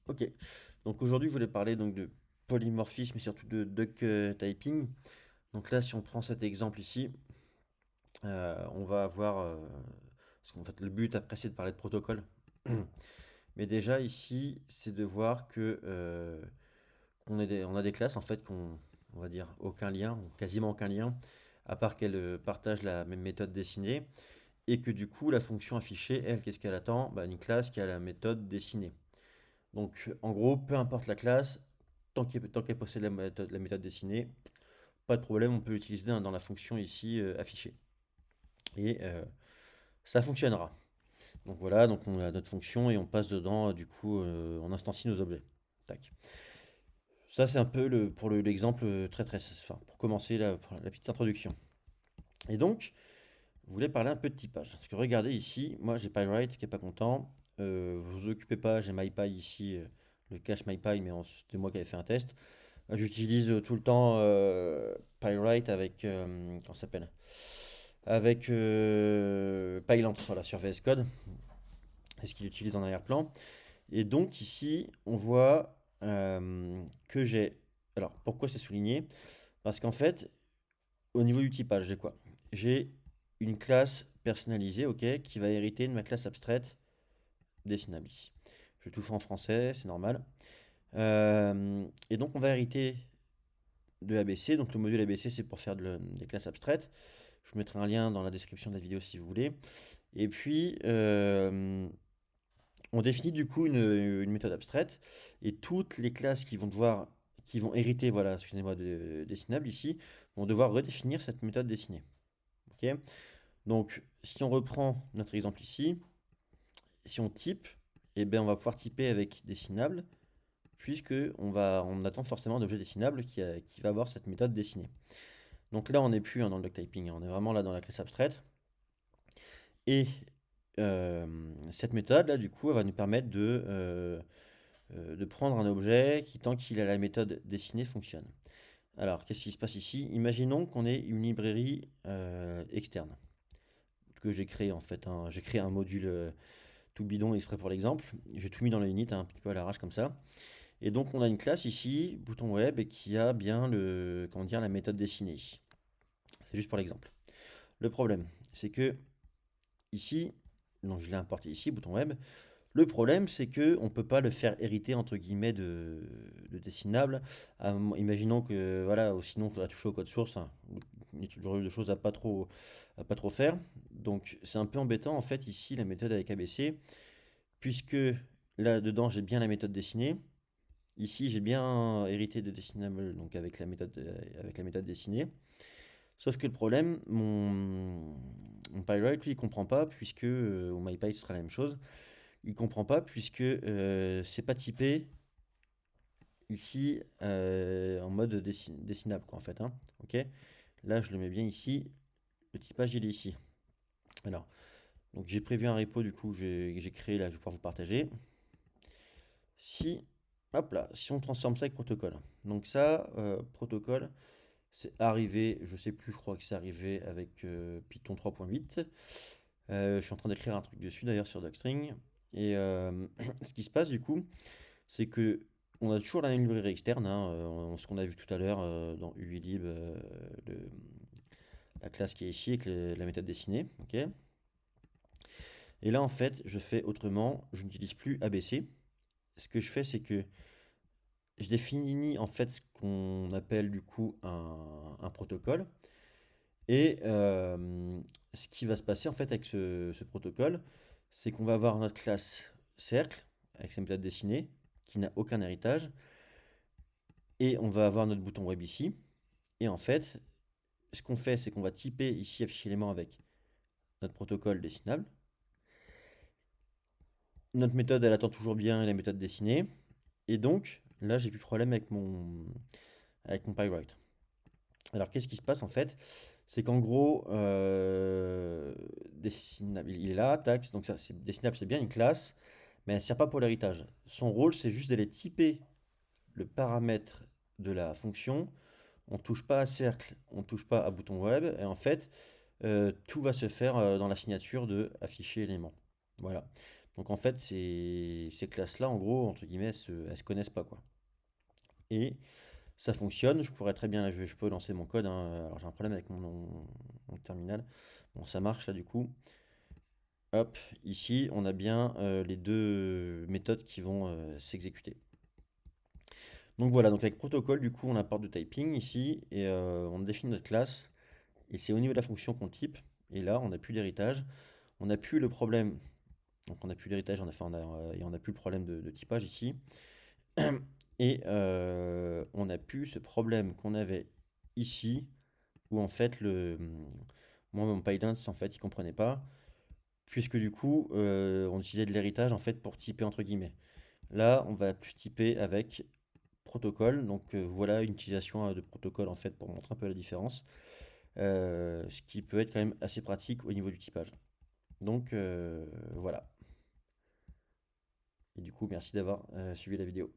Ok, donc aujourd'hui je voulais parler donc de polymorphisme et surtout de duck typing. Donc là, si on prend cet exemple ici, on va avoir, parce qu'en fait le but après c'est de parler de protocole. Mais déjà ici, c'est de voir que on a des classes en fait qu'on, on va dire aucun lien, ou quasiment aucun lien, à part qu'elles partagent la même méthode dessinée, et que du coup la fonction affichée, elle, qu'est-ce qu'elle attend? Bah, une classe qui a la méthode dessinée. Donc, en gros, peu importe la classe, tant qu'elle possède la méthode dessinée, pas de problème, on peut l'utiliser dans la fonction ici affichée. Et ça fonctionnera. Donc voilà, donc on a notre fonction et on passe dedans, du coup, on instancie nos objets. Tac. Ça, c'est un peu l'exemple enfin, pour commencer la petite introduction. Et donc, je voulais parler un peu de typage. Parce que regardez ici, moi j'ai PyWrite qui est pas content. Vous vous occupez pas, j'ai MyPy ici, le cache MyPy, mais c'était moi qui avais fait un test. J'utilise tout le temps PyWrite avec, comment ça s'appelle? Avec Pylant, voilà, sur VS Code. C'est ce qu'il utilise en arrière-plan. Et donc ici, on voit que j'ai... Alors, pourquoi c'est souligné? Parce qu'en fait, au niveau du typage, j'ai quoi? J'ai une classe personnalisée, ok, qui va hériter de ma classe abstraite dessinable ici. Je tout fais en français, c'est normal. Et donc, on va hériter de ABC. Donc le module ABC, c'est pour faire des classes abstraites. Je vous mettrai un lien dans la description de la vidéo si vous voulez. Et puis, on définit du coup une méthode abstraite. Et toutes les classes qui vont hériter, voilà, excusez-moi, de dessinable ici, vont devoir redéfinir cette méthode dessinée. Ok. Donc, si on reprend notre exemple ici, si on type, eh bien, on va pouvoir typer avec dessinable, puisque on attend forcément d'objet dessinable qui va avoir cette méthode dessinée. Donc là, on n'est plus dans le typing, on est vraiment là dans la classe abstraite. Et cette méthode, là, du coup, elle va nous permettre de prendre un objet qui, tant qu'il a la méthode dessinée, fonctionne. Alors, qu'est-ce qui se passe ici? Imaginons qu'on ait une librairie externe que j'ai créée en fait, hein. J'ai créé un module tout bidon exprès pour l'exemple. J'ai tout mis dans la unit, hein, un petit peu à l'arrache comme ça. Et donc, on a une classe ici, bouton web, et qui a bien comment dire, la méthode dessinée ici. C'est juste pour l'exemple. Le problème, c'est que ici, donc je l'ai importé ici, bouton web. Le problème, c'est que on peut pas le faire hériter entre guillemets de dessinable. Imaginons que voilà, ou sinon il faudra toucher au code source, hein, ce genre de choses à pas trop faire. Donc c'est un peu embêtant en fait ici la méthode avec ABC, puisque là dedans j'ai bien la méthode dessinée. Ici j'ai bien hérité de dessinable donc avec la méthode dessinée. Sauf que le problème, mon PyWrite, lui, il comprend pas, puisque, ou MyPy, ce sera la même chose, il comprend pas, puisque c'est pas typé ici en mode dessinable, quoi, en fait, hein. Ok? Là, je le mets bien ici, le typage, il est ici. Alors, donc j'ai prévu un repo, du coup, j'ai créé, là, je vais pouvoir vous partager. Si, hop là, si on transforme ça avec protocole. Donc ça, protocole, c'est arrivé, je sais plus, je crois que c'est arrivé avec Python 3.8. Je suis en train d'écrire un truc dessus d'ailleurs sur Docstring. Et ce qui se passe du coup, c'est que on a toujours la même librairie externe, hein, ce qu'on a vu tout à l'heure dans UILib, la classe qui est ici avec la méthode dessinée. Ok. Et là en fait, je fais autrement, je n'utilise plus ABC. Ce que je fais, c'est que je définis en fait ce qu'on appelle du coup un protocole. Et ce qui va se passer en fait avec ce protocole, c'est qu'on va avoir notre classe cercle avec sa méthode dessinée qui n'a aucun héritage, et on va avoir notre bouton web ici. Et en fait, ce qu'on fait, c'est qu'on va typer ici afficher élément avec notre protocole dessinable. Notre méthode, elle attend toujours bien la méthode dessinée. Et donc, là, j'ai plus de problème avec mon PyWrite. Alors, qu'est-ce qui se passe en fait? C'est qu'en gros, dessinable, il est là, tac, donc ça, dessinable, c'est bien une classe, mais elle ne sert pas pour l'héritage. Son rôle, c'est juste d'aller typer le paramètre de la fonction. On touche pas à cercle, on touche pas à bouton web, et en fait, tout va se faire dans la signature de afficher élément. Voilà. Donc en fait, ces classes-là, en gros, entre guillemets, elles se connaissent pas, quoi. Et ça fonctionne, je pourrais très bien, je peux lancer mon code, hein. Alors j'ai un problème avec mon terminal. Bon, ça marche là du coup. Hop, ici, on a bien les deux méthodes qui vont s'exécuter. Donc voilà, donc avec protocole, du coup, on importe du typing ici et on définit notre classe. Et c'est au niveau de la fonction qu'on type. Et là, on n'a plus d'héritage. On n'a plus le problème. Donc on n'a plus l'héritage, et on n'a plus le problème de typage ici. Et on n'a plus ce problème qu'on avait ici, où en fait, moi, mon PyDance, en fait, il comprenait pas, puisque du coup, on utilisait de l'héritage, en fait, pour typer, entre guillemets. Là, on va plus typer avec protocole, donc voilà une utilisation de protocole, en fait, pour montrer un peu la différence, ce qui peut être quand même assez pratique au niveau du typage. Donc, voilà. Et du coup, merci d'avoir suivi la vidéo.